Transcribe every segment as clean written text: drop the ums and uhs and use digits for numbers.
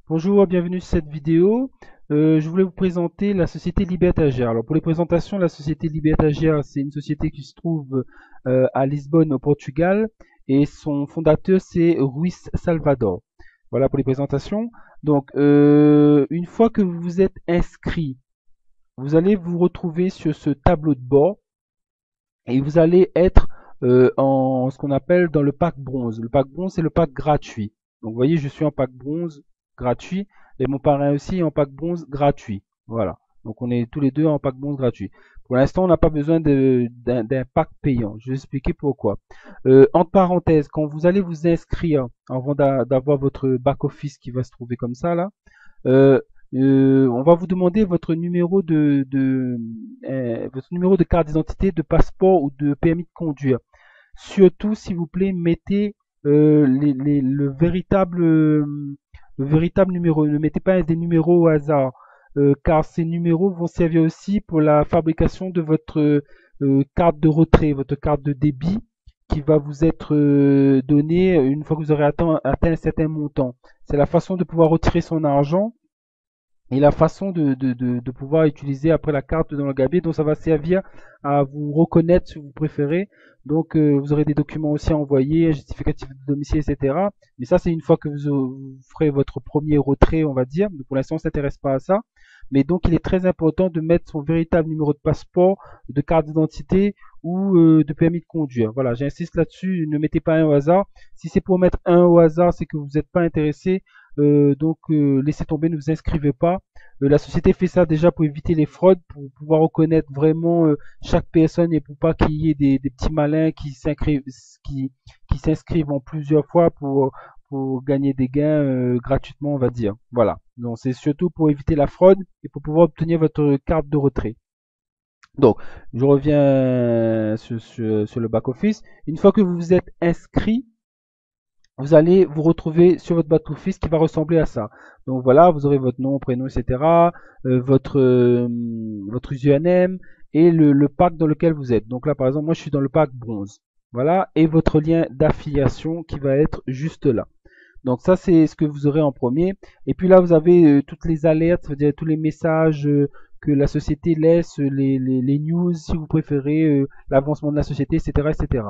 Bonjour, bienvenue sur cette vidéo. Je voulais vous présenter la société Libertagiaire. Alors pour les présentations, la société Libertagiaire, c'est une société qui se trouve à Lisbonne au Portugal et son fondateur c'est Ruiz Salvador. Voilà pour les présentations. Donc une fois que vous vous êtes inscrit, vous allez vous retrouver sur ce tableau de bord et vous allez être en ce qu'on appelle dans le pack bronze. Le pack bronze, c'est le pack gratuit. Donc vous voyez, je suis en pack bronze gratuit et mon parrain aussi est en pack bronze gratuit. Voilà. Donc on est tous les deux en pack bronze gratuit. Pour l'instant, on n'a pas besoin d'un pack payant. Je vais expliquer pourquoi. Entre parenthèses, quand vous allez vous inscrire avant d'avoir votre back office qui va se trouver comme ça là, euh, on va vous demander votre numéro de carte d'identité, de passeport ou de permis de conduire. Surtout, s'il vous plaît, mettez le véritable numéro. Ne mettez pas des numéros au hasard, car ces numéros vont servir aussi pour la fabrication de votre carte de retrait, votre carte de débit, qui va vous être donnée une fois que vous aurez atteint un certain montant. C'est la façon de pouvoir retirer son argent et la façon de pouvoir utiliser après la carte dans le gabier. Donc ça va servir à vous reconnaître si vous préférez. Donc vous aurez des documents aussi à envoyer, un justificatif de domicile, etc. Mais ça c'est une fois que vous ferez votre premier retrait, on va dire. Pour l'instant on ne s'intéresse pas à ça. Mais donc il est très important de mettre son véritable numéro de passeport, de carte d'identité ou de permis de conduire. Voilà, j'insiste là-dessus, ne mettez pas un au hasard. Si c'est pour mettre un au hasard, c'est que vous n'êtes pas intéressé. Donc laissez tomber, ne vous inscrivez pas. La société fait ça déjà pour éviter les fraudes, pour pouvoir reconnaître vraiment chaque personne et pour pas qu'il y ait des petits malins qui s'inscrivent en plusieurs fois pour gagner des gains gratuitement, on va dire. Voilà. Donc c'est surtout pour éviter la fraude et pour pouvoir obtenir votre carte de retrait. Donc, je reviens sur le back-office. Une fois que vous vous êtes inscrit, vous allez vous retrouver sur votre back-office qui va ressembler à ça. Donc voilà, vous aurez votre nom, prénom, etc., votre username et le pack dans lequel vous êtes. Donc là, par exemple, moi, je suis dans le pack bronze. Voilà, et votre lien d'affiliation qui va être juste là. Donc ça, c'est ce que vous aurez en premier. Et puis là, vous avez toutes les alertes, c'est-à-dire tous les messages que la société laisse, les news, si vous préférez, l'avancement de la société, etc., etc.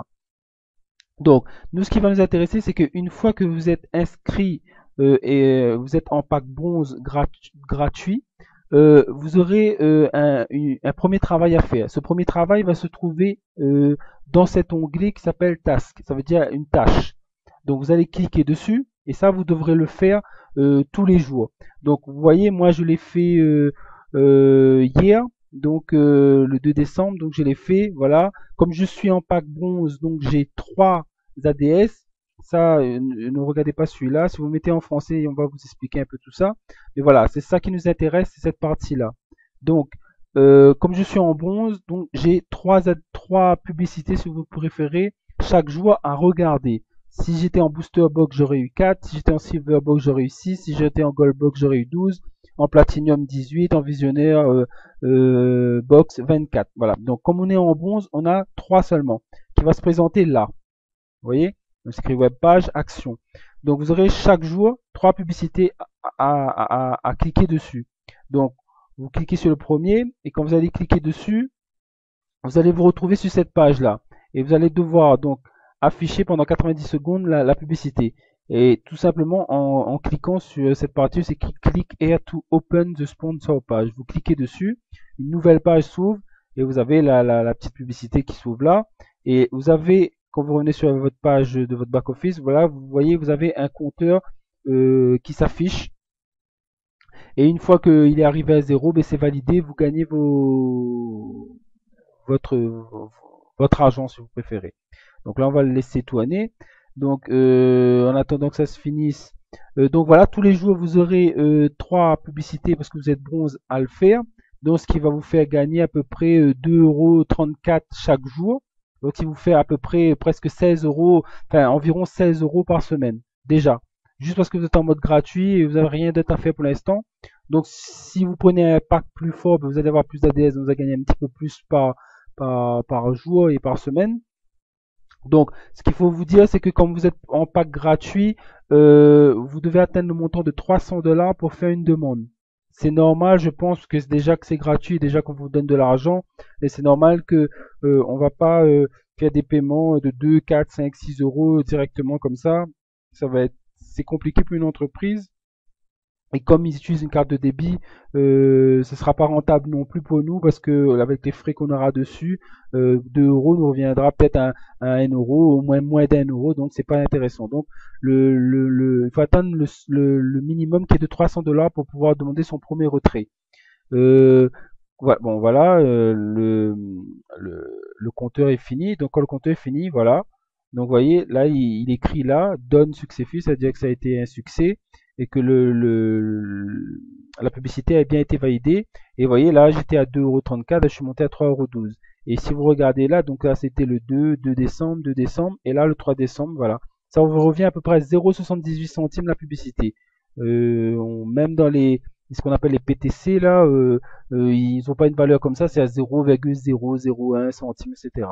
Donc, nous, ce qui va nous intéresser, c'est qu'une fois que vous êtes inscrit et vous êtes en pack bronze gratuit, vous aurez un premier travail à faire. Ce premier travail va se trouver dans cet onglet qui s'appelle Task. Ça veut dire une tâche. Donc, vous allez cliquer dessus et ça, vous devrez le faire tous les jours. Donc, vous voyez, moi, je l'ai fait hier, donc le 2 décembre. Donc, je l'ai fait, voilà. Comme je suis en pack bronze, donc j'ai 3 ADS. Ça, ne regardez pas celui-là. Si vous mettez en français, on va vous expliquer un peu tout ça. Mais voilà, c'est ça qui nous intéresse, c'est cette partie-là. Donc, comme je suis en bronze, donc j'ai trois publicités, si vous préférez, chaque jour à regarder. Si j'étais en booster box, j'aurais eu 4. Si j'étais en silver box, j'aurais eu 6. Si j'étais en gold box, j'aurais eu 12. En platinum, 18. En visionnaire box, 24. Voilà. Donc, comme on est en bronze, on a 3 seulement qui va se présenter là. Vous voyez? Inscrit web page, action. Donc, vous aurez chaque jour 3 publicités à cliquer dessus. Donc, vous cliquez sur le premier et quand vous allez cliquer dessus, vous allez vous retrouver sur cette page-là. Et vous allez devoir donc afficher pendant 90 secondes la publicité. Et tout simplement en cliquant sur cette partie, c'est click here to open the sponsor page. Vous cliquez dessus, une nouvelle page s'ouvre et vous avez la petite publicité qui s'ouvre là. Et vous avez, quand vous revenez sur votre page de votre back office, voilà, vous voyez, vous avez un compteur qui s'affiche. Et une fois qu'il est arrivé à 0, ben c'est validé, vous gagnez votre, votre argent si vous préférez. Donc là, on va le laisser tourner. Donc, en attendant que ça se finisse. Donc voilà, tous les jours, vous aurez 3 publicités parce que vous êtes bronze à le faire. Donc, ce qui va vous faire gagner à peu près 2,34 € chaque jour. Donc, il vous fait à peu près presque 16 euros, enfin environ 16 euros par semaine. Déjà. Juste parce que vous êtes en mode gratuit et vous n'avez rien d'autre à faire pour l'instant. Donc, si vous prenez un pack plus fort, vous allez avoir plus d'ADS, vous allez gagner un petit peu plus par jour et par semaine. Donc, ce qu'il faut vous dire, c'est que quand vous êtes en pack gratuit, vous devez atteindre le montant de 300 $ pour faire une demande. C'est normal, je pense que déjà que c'est gratuit, déjà qu'on vous donne de l'argent, et c'est normal que on va pas faire des paiements de 2, 4, 5, 6 euros directement comme ça. C'est compliqué pour une entreprise. Et comme ils utilisent une carte de débit, ce sera pas rentable non plus pour nous parce que avec les frais qu'on aura dessus, 2 euros nous reviendra peut-être à 1 euro, au moins d'un euro, donc c'est pas intéressant. Donc il faut atteindre le minimum qui est de 300 $ pour pouvoir demander son premier retrait. Euh, bon voilà, le compteur est fini. Donc quand le compteur est fini, voilà. Donc vous voyez, là il écrit là, done successful, c'est-à-dire que ça a été un succès et que la publicité a bien été validée. Et vous voyez là, j'étais à 2,34 €, là je suis monté à 3,12 €. Et si vous regardez là, donc là c'était le 2 décembre, 2 décembre, et là le 3 décembre, voilà. Ça vous revient à peu près à 0,78 centimes la publicité. Même dans ce qu'on appelle les PTC là, ils n'ont pas une valeur comme ça, c'est à 0,001 centime, etc.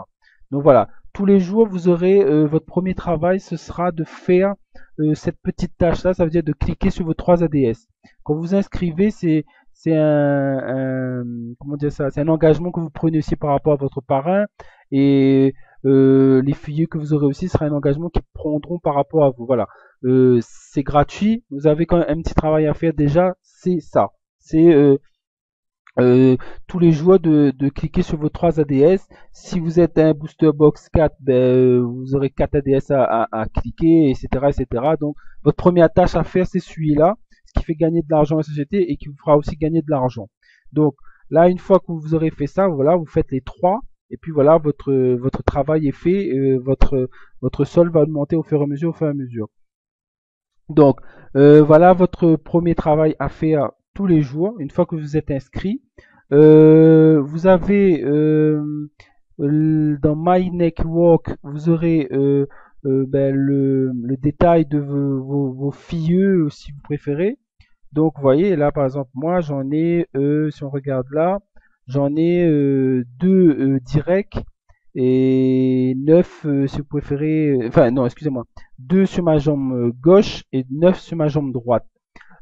Donc voilà, tous les jours vous aurez votre premier travail, ce sera de faire cette petite tâche là, ça veut dire de cliquer sur vos 3 ADS. Quand vous inscrivez, c'est comment dire ça, c'est un engagement que vous prenez aussi par rapport à votre parrain et les filles que vous aurez aussi sera un engagement qu'ils prendront par rapport à vous. Voilà. C'est gratuit, vous avez quand même un petit travail à faire déjà, c'est ça. C'est euh, tous les jours de cliquer sur vos 3 ADS. Si vous êtes un Booster Box 4, ben, vous aurez 4 ADS à cliquer, etc., etc. Donc, votre première tâche à faire, c'est celui-là, ce qui fait gagner de l'argent à la société et qui vous fera aussi gagner de l'argent. Donc, là, une fois que vous aurez fait ça, voilà, vous faites les 3. Et puis voilà, votre travail est fait, votre solde va augmenter au fur et à mesure, au fur et à mesure. Donc, voilà votre premier travail à faire tous les jours, une fois que vous êtes inscrit. Vous avez dans My Network, vous aurez ben, le détail de vos filles, si vous préférez. Donc, vous voyez, là, par exemple, moi, j'en ai, si on regarde là, j'en ai 2 directs et 9, si vous préférez, enfin, non, excusez-moi, 2 sur ma jambe gauche et 9 sur ma jambe droite.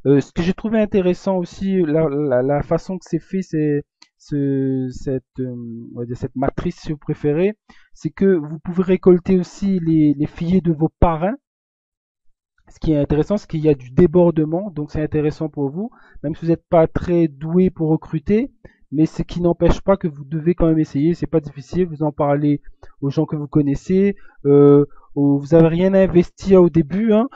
Ce que j'ai trouvé intéressant aussi, la façon que c'est fait, c'est on va dire cette matrice, si vous préférez, c'est que vous pouvez récolter aussi les filets de vos parrains. Ce qui est intéressant, c'est qu'il y a du débordement, donc c'est intéressant pour vous, même si vous n'êtes pas très doué pour recruter, mais ce qui n'empêche pas que vous devez quand même essayer, c'est pas difficile, vous en parlez aux gens que vous connaissez, vous n'avez rien à investir au début, hein,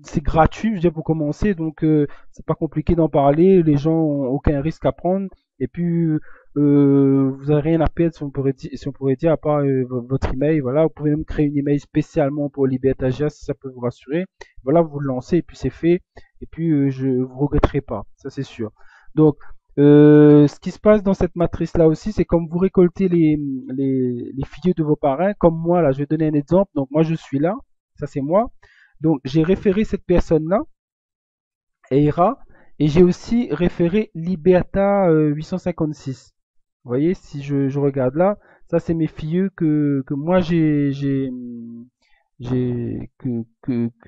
c'est gratuit, je veux dire, pour commencer, donc c'est pas compliqué d'en parler, les gens ont aucun risque à prendre, et puis vous n'avez rien à perdre si on pourrait dire à part votre email. Voilà, vous pouvez même créer une email spécialement pour Libertagia si ça peut vous rassurer. Voilà, vous le lancez et puis c'est fait. Et puis je vous regretterez pas, ça c'est sûr. Donc ce qui se passe dans cette matrice là aussi, c'est comme vous récoltez les fichiers de vos parrains, comme moi là, je vais donner un exemple. Donc moi je suis là, ça c'est moi. Donc j'ai référé cette personne là, Eira, et j'ai aussi référé Liberta 856. Vous voyez, si je regarde là, ça c'est mes filles que moi que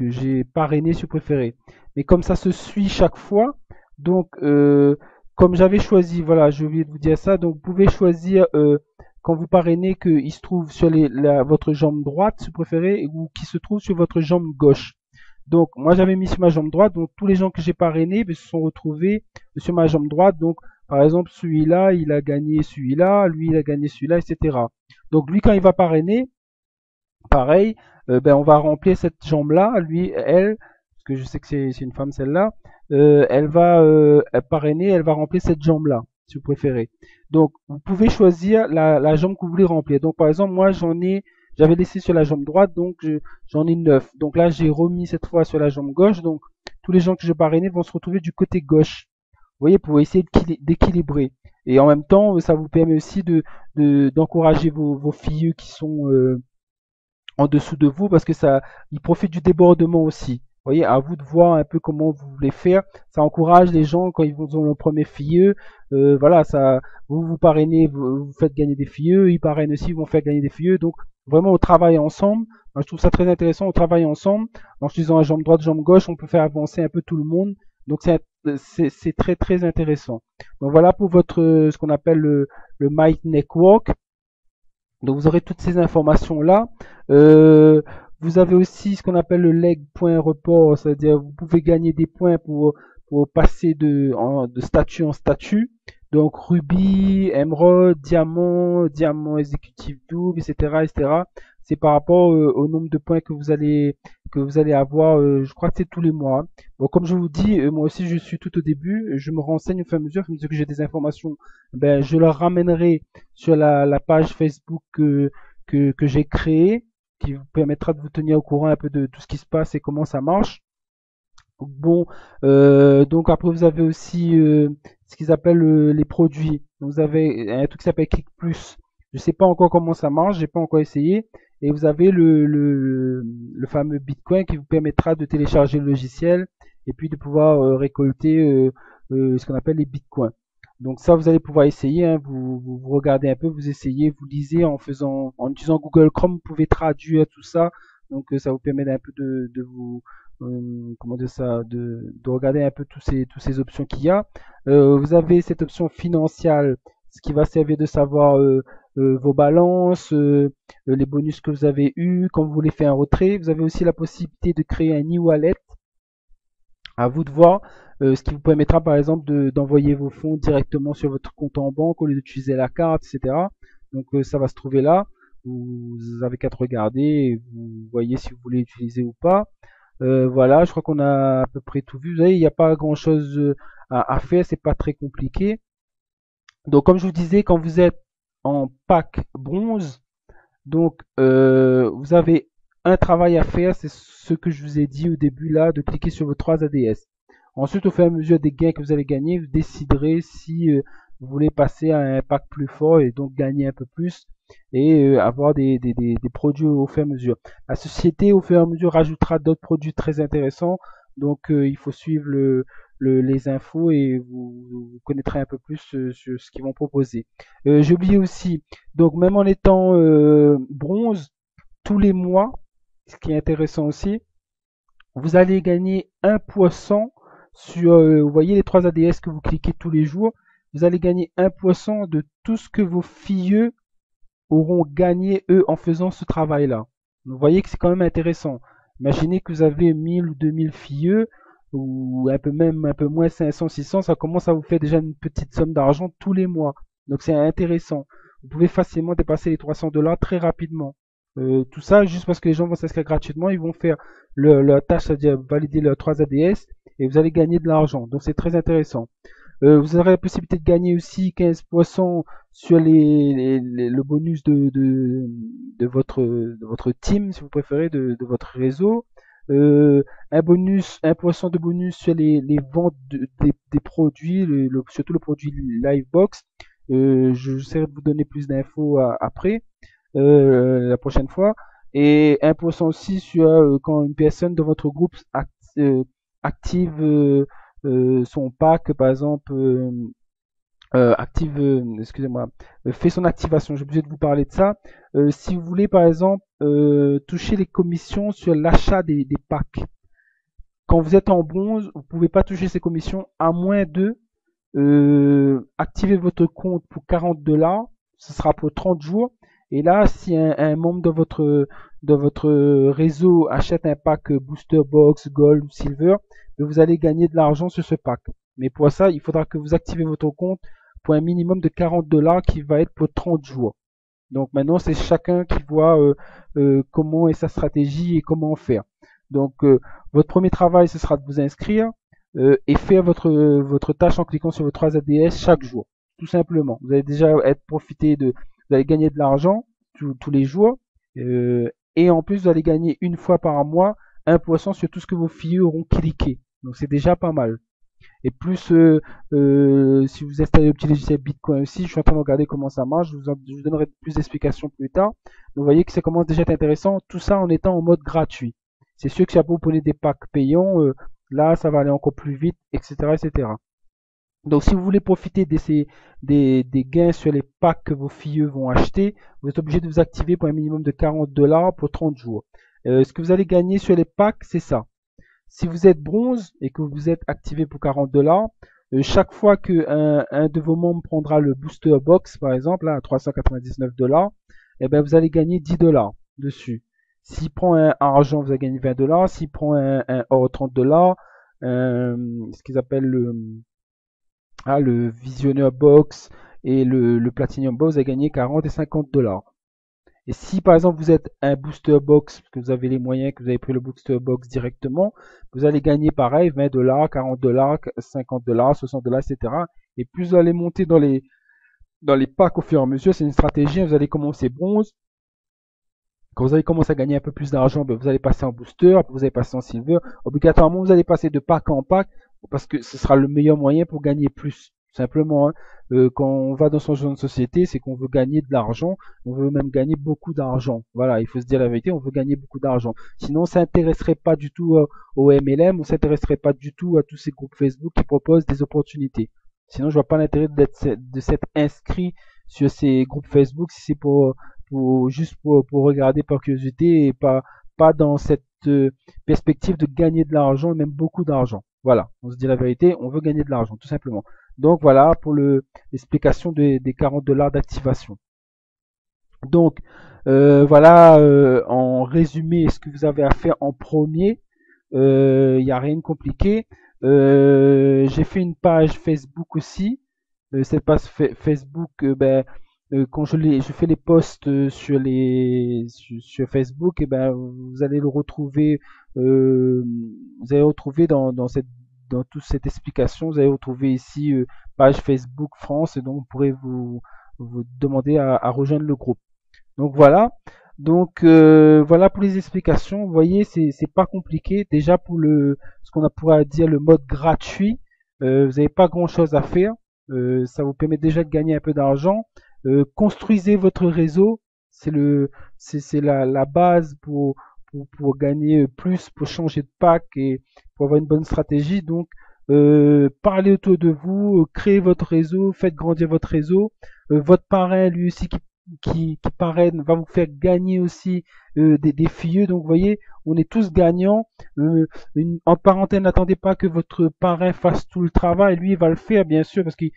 j'ai parrainé sur préféré. Mais comme ça se suit chaque fois, donc comme j'avais choisi, voilà, j'ai oublié de vous dire ça, donc vous pouvez choisir quand vous parrainez qu'il se trouve sur votre jambe droite, si vous préférez, ou qui se trouve sur votre jambe gauche. Donc, moi, j'avais mis sur ma jambe droite. Donc, tous les gens que j'ai parrainés se sont retrouvés sur ma jambe droite. Donc, par exemple, celui-là, il a gagné celui-là, lui, il a gagné celui-là, etc. Donc, lui, quand il va parrainer, pareil, ben, on va remplir cette jambe-là, lui, elle, parce que je sais que c'est une femme celle-là, elle va parrainer, elle va remplir cette jambe-là, si vous préférez. Donc, vous pouvez choisir la jambe que vous voulez remplir. Donc, par exemple, moi, j'avais laissé sur la jambe droite, donc j'en ai 9. Donc là, j'ai remis cette fois sur la jambe gauche. Donc, tous les gens que je parrainais vont se retrouver du côté gauche. Vous voyez, pour essayer d'équilibrer. Et en même temps, ça vous permet aussi d'encourager vos filles qui sont en dessous de vous parce que ils profitent du débordement aussi. Vous voyez, à vous de voir un peu comment vous voulez faire. Ça encourage les gens quand ils ont leur premier filleux. Voilà, ça, vous parrainez, vous faites gagner des filleux, ils parrainent aussi, ils vont faire gagner des filleux. Donc, vraiment, on travaille ensemble. Moi, je trouve ça très intéressant. On travaille ensemble. En utilisant la jambe droite, jambe gauche, on peut faire avancer un peu tout le monde. Donc, c'est très, très intéressant. Donc, voilà pour votre, ce qu'on appelle le Might Network. Donc, vous aurez toutes ces informations-là. Vous avez aussi ce qu'on appelle le leg point report, c'est-à-dire vous pouvez gagner des points pour passer de statut en statut. Donc rubis, émeraude, diamant, diamant exécutif double, etc., etc. C'est par rapport au nombre de points que vous allez avoir. Je crois que c'est tous les mois. Bon, comme je vous dis, moi aussi je suis tout au début. Je me renseigne au fur et à mesure que j'ai des informations. Ben, je leur ramènerai sur la page Facebook que j'ai créée, qui vous permettra de vous tenir au courant un peu de tout ce qui se passe et comment ça marche. Bon, donc après vous avez aussi ce qu'ils appellent les produits. Donc, vous avez un truc qui s'appelle Click Plus. Je sais pas encore comment ça marche, j'ai pas encore essayé. Et vous avez le fameux Bitcoin qui vous permettra de télécharger le logiciel et puis de pouvoir récolter ce qu'on appelle les Bitcoins. Donc ça, vous allez pouvoir essayer, hein. Vous regardez un peu, vous essayez, vous lisez en utilisant Google Chrome, vous pouvez traduire tout ça. Donc ça vous permet un peu de vous comment dire ça, de regarder un peu tous ces options qu'il y a. Vous avez cette option financière, ce qui va servir de savoir vos balances, les bonus que vous avez eu quand vous voulez faire un retrait. Vous avez aussi la possibilité de créer un e-wallet. À vous de voir, ce qui vous permettra par exemple d'envoyer vos fonds directement sur votre compte en banque au lieu d'utiliser la carte, etc. Donc ça va se trouver là. Vous avez qu'à regarder et vous voyez si vous voulez l'utiliser ou pas. Voilà, je crois qu'on a à peu près tout vu. Vous voyez, il n'y a pas grand chose à faire, c'est pas très compliqué. Donc, comme je vous disais, quand vous êtes en pack bronze, donc vous avez un travail à faire, c'est ce que je vous ai dit au début là, de cliquer sur vos 3 ADS. Ensuite, au fur et à mesure des gains que vous allez gagner, vous déciderez si vous voulez passer à un pack plus fort et donc gagner un peu plus et avoir des produits au fur et à mesure. La société, au fur et à mesure, rajoutera d'autres produits très intéressants. Donc, il faut suivre les infos et vous connaîtrez un peu plus sur ce qu'ils vont proposer. J'ai oublié aussi, donc même en étant bronze, tous les mois, ce qui est intéressant aussi, vous allez gagner 1% sur, vous voyez les 3 ADS que vous cliquez tous les jours, vous allez gagner 1% de tout ce que vos filles auront gagné eux en faisant ce travail-là. Vous voyez que c'est quand même intéressant. Imaginez que vous avez 1000 ou 2000 filles ou un peu même un peu moins 500, 600, ça commence à vous faire déjà une petite somme d'argent tous les mois. Donc c'est intéressant. Vous pouvez facilement dépasser les 300 $ très rapidement. Tout ça juste parce que les gens vont s'inscrire gratuitement, ils vont faire leur tâche, c'est-à-dire valider leurs 3 ADS et vous allez gagner de l'argent. Donc c'est très intéressant. Vous aurez la possibilité de gagner aussi 15% sur le bonus de votre team, si vous préférez, de votre réseau. Un bonus, 1% de bonus sur les ventes des produits, surtout le produit Livebox. J'essaierai de vous donner plus d'infos après, la prochaine fois. Et 1% aussi sur quand une personne de votre groupe active son pack, par exemple, active, excusez-moi, fait son activation. J'ai obligé de vous parler de ça. Si vous voulez, par exemple, toucher les commissions sur l'achat des packs. Quand vous êtes en bronze, vous pouvez pas toucher ces commissions à moins de activer votre compte pour 40 $. Ce sera pour 30 jours. Et là, si un membre de votre réseau achète un pack Booster Box, Gold ou Silver, vous allez gagner de l'argent sur ce pack. Mais pour ça, il faudra que vous activez votre compte pour un minimum de 40 $ qui va être pour 30 jours. Donc maintenant, c'est chacun qui voit comment est sa stratégie et comment faire. Donc votre premier travail, ce sera de vous inscrire et faire votre tâche en cliquant sur vos 3 ADS chaque jour. Tout simplement. Vous allez déjà vous allez gagner de l'argent tous les jours. Et en plus, vous allez gagner une fois par mois 1% sur tout ce que vos filles auront cliqué. Donc c'est déjà pas mal. Et plus, si vous installez le petit logiciel Bitcoin aussi, je suis en train de regarder comment ça marche. Je vous donnerai plus d'explications plus tard. Donc, vous voyez que ça commence déjà à être intéressant. Tout ça en étant en mode gratuit. C'est sûr que si vous prenez des packs payants, là, ça va aller encore plus vite, etc., etc. Donc, si vous voulez profiter des gains sur les packs que vos filles vont acheter, vous êtes obligé de vous activer pour un minimum de 40 $ pour 30 jours. Ce que vous allez gagner sur les packs, c'est ça. Si vous êtes bronze et que vous êtes activé pour 40 $, chaque fois que un de vos membres prendra le booster box, par exemple, là, à 399 $, eh ben, vous allez gagner 10 $ dessus. S'il prend un argent, vous allez gagner 20 $. S'il prend un or 30 $, ce qu'ils appellent le visionneur box et le platinum box, vous allez gagner 40 et 50 $. Et si par exemple vous êtes un booster box, que vous avez les moyens, que vous avez pris le booster box directement, vous allez gagner pareil 20 $, 40 $, 50 $, 60 $, etc. Et plus vous allez monter dans les packs au fur et à mesure, c'est une stratégie. Vous allez commencer bronze. Quand vous allez commencer à gagner un peu plus d'argent, ben, vous allez passer en booster, après vous allez passer en silver. Obligatoirement, vous allez passer de pack en pack parce que ce sera le meilleur moyen pour gagner plus. Simplement, hein. Quand on va dans son jeu de société, c'est qu'on veut gagner de l'argent, on veut même gagner beaucoup d'argent. Voilà, il faut se dire la vérité, on veut gagner beaucoup d'argent. Sinon, on s'intéresserait pas du tout au MLM, on s'intéresserait pas du tout à tous ces groupes Facebook qui proposent des opportunités. Sinon, je vois pas l'intérêt de s'être inscrit sur ces groupes Facebook si c'est juste pour regarder par curiosité et pas dans cette perspective de gagner de l'argent et même beaucoup d'argent. Voilà, on se dit la vérité, on veut gagner de l'argent, tout simplement. Donc voilà pour l'explication des 40 $ d'activation. Donc voilà en résumé ce que vous avez à faire en premier. Il n'y a rien de compliqué. J'ai fait une page Facebook aussi. Cette page Facebook, quand je fais les posts sur Facebook, et ben vous allez le retrouver, euh, vous allez retrouver dans toute cette explication, vous allez retrouver ici page Facebook France, et donc vous pourrez vous demander à rejoindre le groupe. Donc voilà. Donc voilà pour les explications. Vous voyez, c'est pas compliqué. Déjà pour ce qu'on pourrait dire le mode gratuit, vous n'avez pas grand chose à faire. Ça vous permet déjà de gagner un peu d'argent. Construisez votre réseau. C'est la base pour gagner plus, pour changer de pack et pour avoir une bonne stratégie. Donc parlez autour de vous, créez votre réseau, faites grandir votre réseau. Votre parrain, lui aussi, qui parraine va vous faire gagner aussi des filles. Donc vous voyez, on est tous gagnants. En parenthèse, n'attendez pas que votre parrain fasse tout le travail. Lui, il va le faire, bien sûr, parce qu'il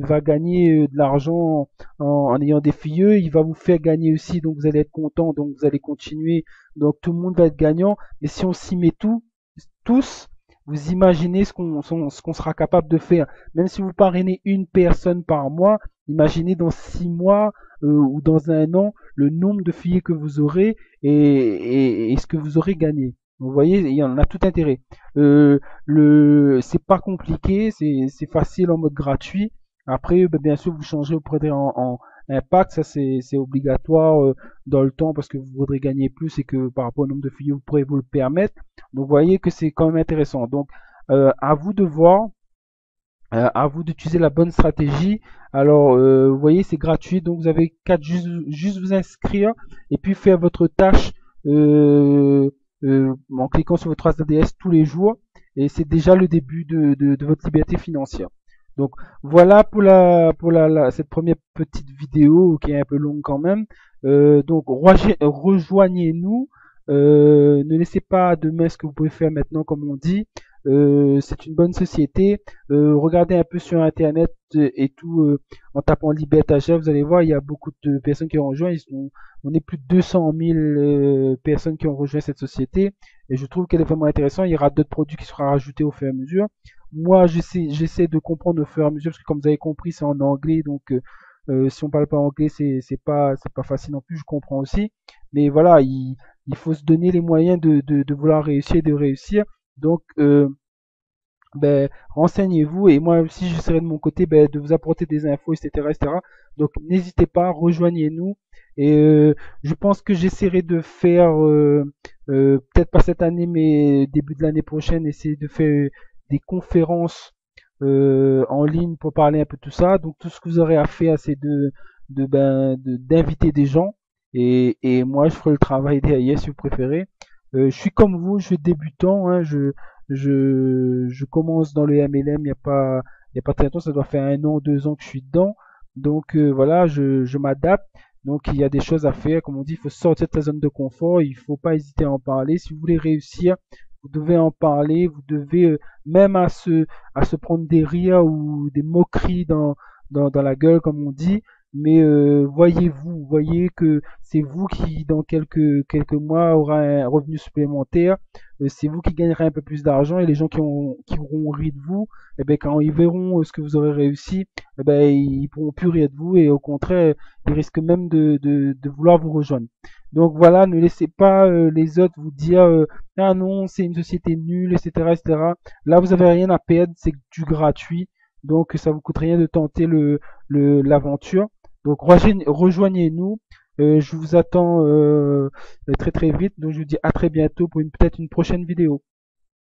va gagner de l'argent en ayant des filles. Il va vous faire gagner aussi, donc vous allez être content, donc vous allez continuer. Donc tout le monde va être gagnant. Et si on s'y met tous, vous imaginez ce qu'on sera capable de faire. Même si vous parrainez une personne par mois, imaginez dans 6 mois ou dans un an le nombre de filles que vous aurez et ce que vous aurez gagné. Vous voyez, il y en a tout intérêt. C'est pas compliqué, c'est facile en mode gratuit. Après, bien sûr, vous changez, vous prenez en impact, ça c'est obligatoire dans le temps parce que vous voudrez gagner plus et que par rapport au nombre de filles, vous pourrez vous le permettre. Donc, vous voyez que c'est quand même intéressant. Donc, à vous de voir. À vous d'utiliser la bonne stratégie. Alors, vous voyez, c'est gratuit, donc vous avez qu'à juste vous inscrire et puis faire votre tâche en cliquant sur votre trace d'ADS tous les jours. Et c'est déjà le début de votre liberté financière. Donc voilà pour cette première petite vidéo qui est un peu longue quand même. Donc rejoignez-nous. Ne laissez pas de main ce que vous pouvez faire maintenant, comme on dit. C'est une bonne société. Regardez un peu sur internet et tout en tapant Libertagia, vous allez voir, il y a beaucoup de personnes qui ont rejoint. On est plus de 200 000 personnes qui ont rejoint cette société et je trouve qu'elle est vraiment intéressante. Il y aura d'autres produits qui seront rajoutés au fur et à mesure. Moi, j'essaie de comprendre au fur et à mesure parce que comme vous avez compris, c'est en anglais, donc si on parle pas anglais, c'est pas facile non plus. Je comprends aussi, mais voilà, il faut se donner les moyens de vouloir réussir et de réussir. Donc, renseignez-vous et moi aussi j'essaierai de mon côté de vous apporter des infos, etc., etc. Donc, n'hésitez pas, rejoignez-nous et je pense que j'essaierai de faire, peut-être pas cette année, mais début de l'année prochaine, essayer de faire des conférences en ligne pour parler un peu de tout ça. Donc, tout ce que vous aurez à faire, c'est d'inviter des gens et moi je ferai le travail derrière si vous préférez. Je suis comme vous, je suis débutant, hein, je commence dans le MLM, il il n'y a pas très longtemps, ça doit faire 1 an, 2 ans que je suis dedans. Donc voilà, je m'adapte. Donc il y a des choses à faire. Comme on dit, il faut sortir de ta zone de confort. Il ne faut pas hésiter à en parler. Si vous voulez réussir, vous devez en parler. Vous devez même à se prendre des rires ou des moqueries dans la gueule, comme on dit. Mais voyez que c'est vous qui, dans quelques mois, aura un revenu supplémentaire. C'est vous qui gagnerez un peu plus d'argent et les gens qui auront ri de vous, eh ben, quand ils verront ce que vous aurez réussi, eh ben, ils pourront plus rire de vous et au contraire, ils risquent même de vouloir vous rejoindre. Donc voilà, ne laissez pas les autres vous dire ah non, c'est une société nulle, etc., etc. Là, vous avez rien à perdre, c'est du gratuit, donc ça vous coûte rien de tenter l'aventure. Donc rejoignez-nous. Je vous attends très très vite. Donc je vous dis à très bientôt pour peut-être une prochaine vidéo.